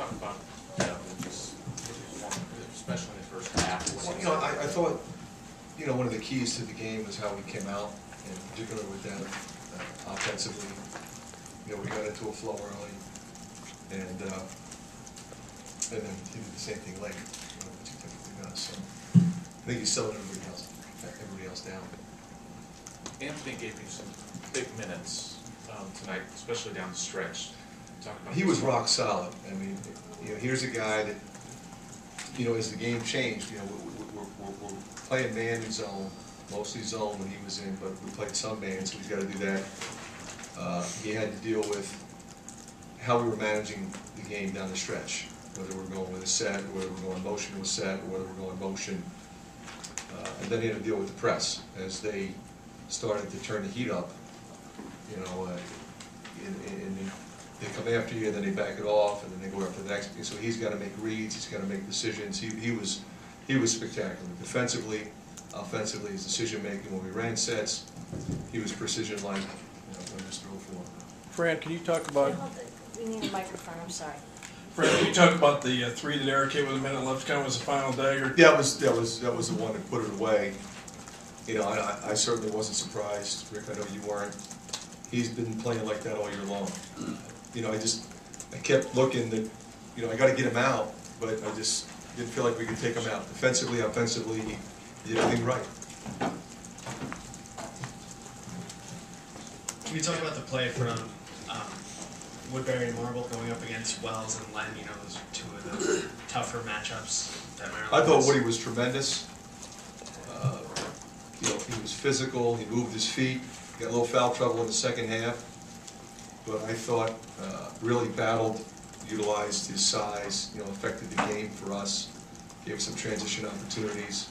talk about especially in the first half? Well, I thought, one of the keys to the game was how we came out, and particularly with them offensively. We got into a flow early, and then he did the same thing late, which he typically does. So I think he's selling everybody else down. Anthony gave you some big minutes tonight, especially down the stretch. Talk about He was rock solid. I mean, here's a guy that, as the game changed, we're playing man and zone, mostly zone when he was in, but we played some man, so he's got to do that. He had to deal with how we were managing the game down the stretch, whether we're going with a set, or whether we're going motion to a set, or whether we're going motion. And then he had to deal with the press as they started to turn the heat up. And they come after you, and then they back it off, and then they go after the next. So he's got to make reads, he's got to make decisions. He was spectacular. Defensively, offensively, his decision making when we ran sets, he was precision-like. When just throw for. Fran, can you talk about? We need a microphone. I'm sorry. Fran, can you talk about the three that Eric hit with a minute left? Kind of was the final dagger. Yeah, that was the one that put it away. I certainly wasn't surprised. Rick, I know you weren't. He's been playing like that all year long. I kept looking that, I got to get him out, but I just didn't feel like we could take him out. Defensively, offensively, he did everything right. Can you talk about the play from Woodbury and Marble going up against Wells and Len? Those are two of the tougher matchups that Maryland I thought has. Woody was tremendous. He was physical. He moved his feet. Got a little foul trouble in the second half, but I thought really battled, utilized his size. Affected the game for us. Gave us some transition opportunities.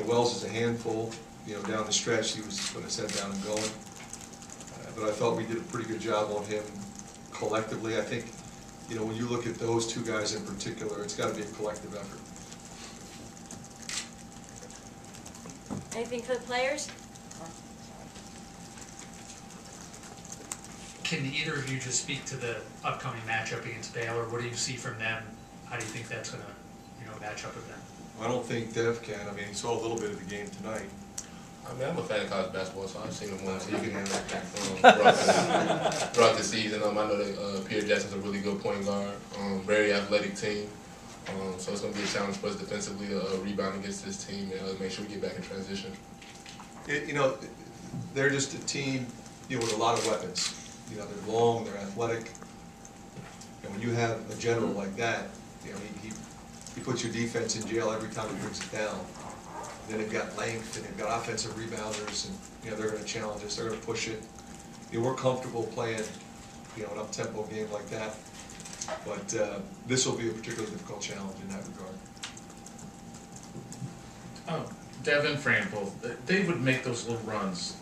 Wells is a handful. Down the stretch, he was putting his head down and going. But I thought we did a pretty good job on him collectively. I think, when you look at those two guys in particular, it's got to be a collective effort. Anything for the players? Can either of you just speak to the upcoming matchup against Baylor? What do you see from them? How do you think that's going to, match up with them? I don't think Dev can. I mean, he saw a little bit of the game tonight. I'm a fan of college basketball, so I've seen him once. So you can handle that throughout the season. I know that Pierre Jackson's a really good point guard, very athletic team. So it's going to be a challenge for us defensively to rebound against this team and make sure we get back in transition. They're just a team, with a lot of weapons. They're long, they're athletic, and when you have a general like that, he puts your defense in jail every time he brings it down. Then they've got length, and they've got offensive rebounders, and they're going to challenge us. They're going to push it. We're comfortable playing, an up-tempo game like that. But this will be a particularly difficult challenge in that regard. Devyn, Fran, both. They would make those little runs,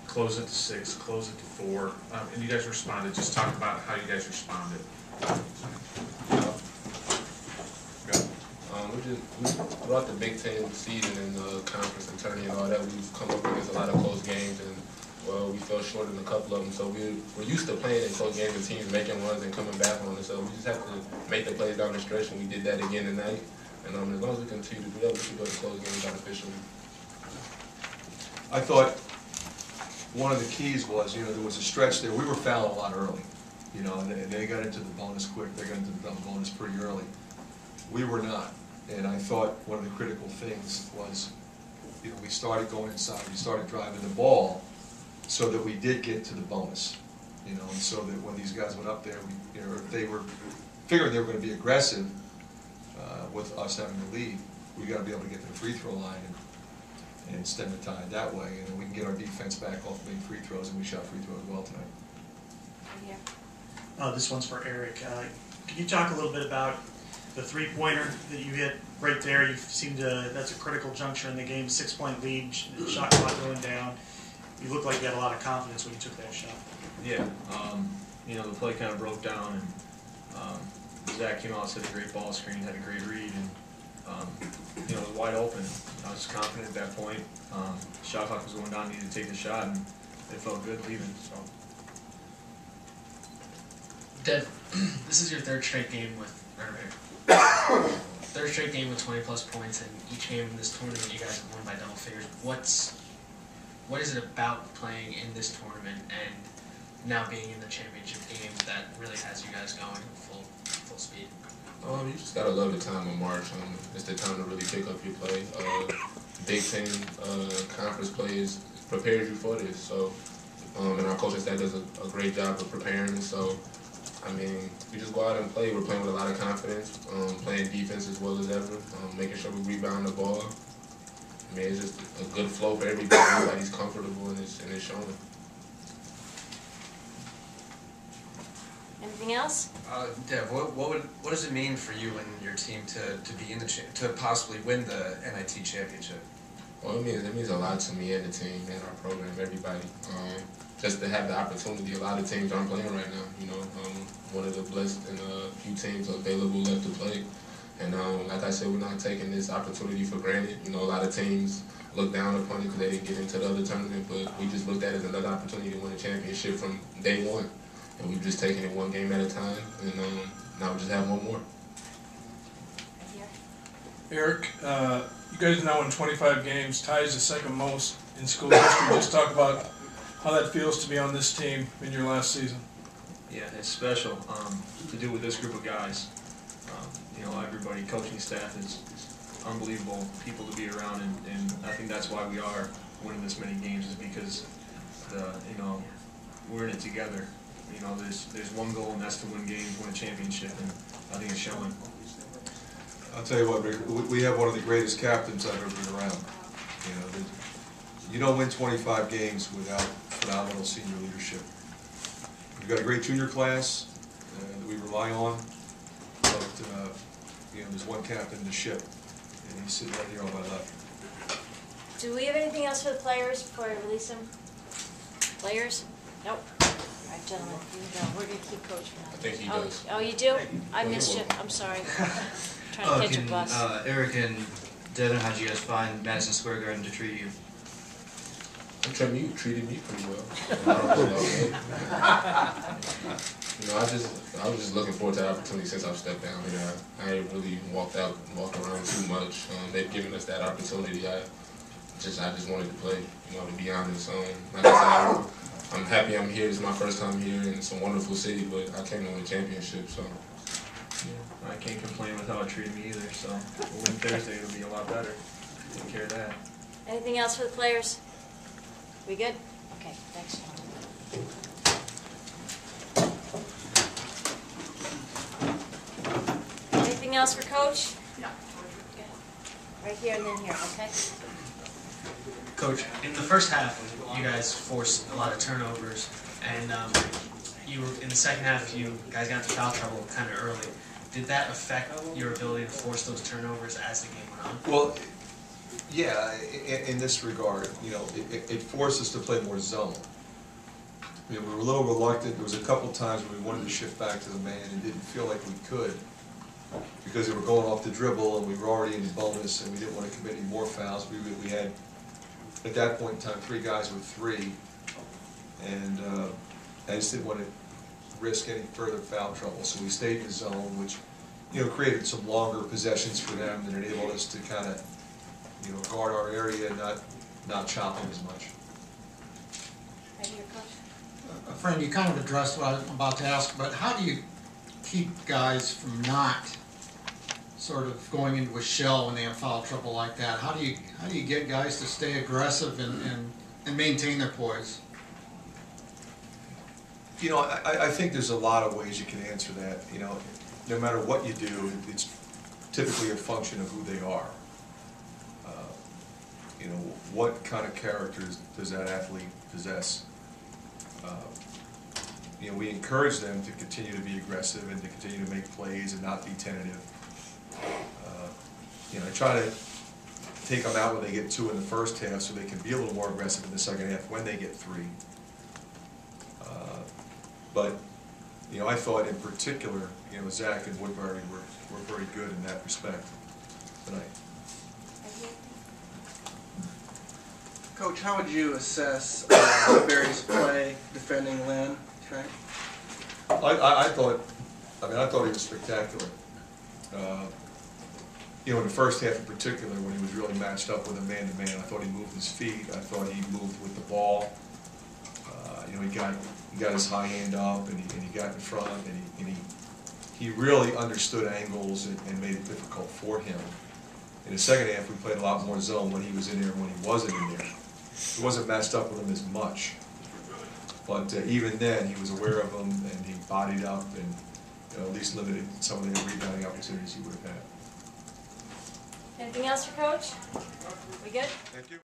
close it to 6, close it to 4, and you guys responded. Just talk about how you guys responded. Throughout the Big Ten season and the conference and tourney and all that, we've come up against a lot of close games, and we fell short in a couple of them. So we're used to playing in close games and teams making runs and coming back on it. So we just have to make the plays down the stretch, and we did that again tonight. And as long as we continue to do that, we can go to close games artificially. I thought one of the keys was, there was a stretch there. We were fouling a lot early, and they got into the bonus quick. They got into the double bonus pretty early. We were not. And I thought one of the critical things was, we started going inside, we started driving the ball so that we did get to the bonus, and so that when these guys went up there, if they were figuring they were going to be aggressive with us having the lead, we got to be able to get to the free throw line and stem the tide that way, and then we can get our defense back off making free throws, and we shot free throws well tonight. Yeah. This one's for Eric. Can you talk a little bit about the three-pointer that you hit right there? You seem to, that's a critical juncture in the game, 6-point lead, shot clock going down. You looked like you had a lot of confidence when you took that shot. Yeah, the play kind of broke down, and Zach came out, set a great ball screen, had a great read, and it was wide open. I was confident at that point. Shot clock was going down, needed to take the shot, and it felt good leaving. So. this is your third straight game with 20+ points, and each game in this tournament you guys have won by double figures. What is it about playing in this tournament and now being in the championship game that really has you guys going full speed? You just gotta love the time of March. It's the time to really pick up your play. Big Ten conference plays prepares you for this. So, and our coaching staff does a great job of preparing. So, I mean, we just go out and play. We're playing with a lot of confidence, playing defense as well as ever, making sure we rebound the ball. I mean, it's just a good flow for everybody. Everybody's comfortable, and it's showing. Anything else? Dev, what does it mean for you and your team to be in to possibly win the NIT championship? Well, it means a lot to me and the team and our program, everybody. Just to have the opportunity. A lot of teams aren't playing right now. You know, one of the blessed and few teams available left to play. And like I said, we're not taking this opportunity for granted. You know, a lot of teams look down upon it because they didn't get into the other tournament, but we just looked at it as another opportunity to win a championship from day one. And we've just taken it one game at a time, and now we just have one more. Eric, you guys now win 25 games, ties the second most in school history. Just talk about how that feels to be on this team in your last season. Yeah, it's special to do with this group of guys. You know, everybody, coaching staff is unbelievable people to be around, and I think that's why we are winning this many games, is because you know, we're in it together. You know, there's one goal, and that's to win games, win a championship, and I think it's showing. I'll tell you what, Rick, we have one of the greatest captains I've ever been around. You know, you don't win 25 games without phenomenal senior leadership. We've got a great junior class that we rely on, but you know, there's one captain in the ship, and he's sitting right here on my left. Do we have anything else for the players before I release them? Players? Nope. All right, gentlemen, here we go. We're going to keep coaching now. I think he does. Oh, you do? I missed you. I'm sorry. Trying to catch a bus. Eric and Devyn, how'd you guys find Madison Square Garden to treat you? You treated me pretty well. You know, I was just looking forward to the opportunity since I've stepped down here. I ain't really walked around too much. They've given us that opportunity. I just wanted to play. You know, to be honest. Like I said, I'm happy I'm here. It's my first time here, and it's a wonderful city. But I came to win a championship, so. Yeah, I can't complain with how it treated me either, so we'll win Thursday, it'll be a lot better. Take care of that. Anything else for the players? We good? Okay, thanks. Anything else for Coach? No. Right here and then here, okay? Coach, in the first half, you guys forced a lot of turnovers, and you were in the second half. You guys got into foul trouble kind of early. Did that affect your ability to force those turnovers as the game went on? Well, yeah, in this regard, you know, it forced us to play more zone. You know, we were a little reluctant. There was a couple times when we wanted to shift back to the man and didn't feel like we could because they were going off the dribble and we were already in the bonus and we didn't want to commit any more fouls. We had, at that point in time, 3 guys with 3, and I just didn't want to risk any further foul trouble. So we stayed in the zone, which, you know, created some longer possessions for them and enabled us to kind of, you know, guard our area and not chop them as much. Right here, Coach. Fran, you kind of addressed what I'm about to ask, but how do you keep guys from not sort of going into a shell when they have foul trouble like that? How do you get guys to stay aggressive and maintain their poise? You know, I think there's a lot of ways you can answer that. You know, no matter what you do, it's typically a function of who they are. You know, what kind of characters does that athlete possess? You know, we encourage them to continue to be aggressive and to continue to make plays and not be tentative. You know, I try to take them out when they get 2 in the first half so they can be a little more aggressive in the second half when they get 3. But, you know, I thought in particular, you know, Zach and Woodbury were very good in that respect tonight. Coach, how would you assess Woodbury's play defending Lynn tonight? I thought I mean, I thought he was spectacular. You know, in the first half in particular, when he was really matched up with a man-to-man, I thought he moved his feet, I thought he moved with the ball. You know, he got his high hand up, and he got in front, and he really understood angles and made it difficult for him. In the second half, we played a lot more zone when he was in there and when he wasn't in there. He wasn't matched up with him as much. But even then, he was aware of him, and he bodied up, and you know, at least limited some of the rebounding opportunities he would have had. Anything else for Coach? We good? Thank you.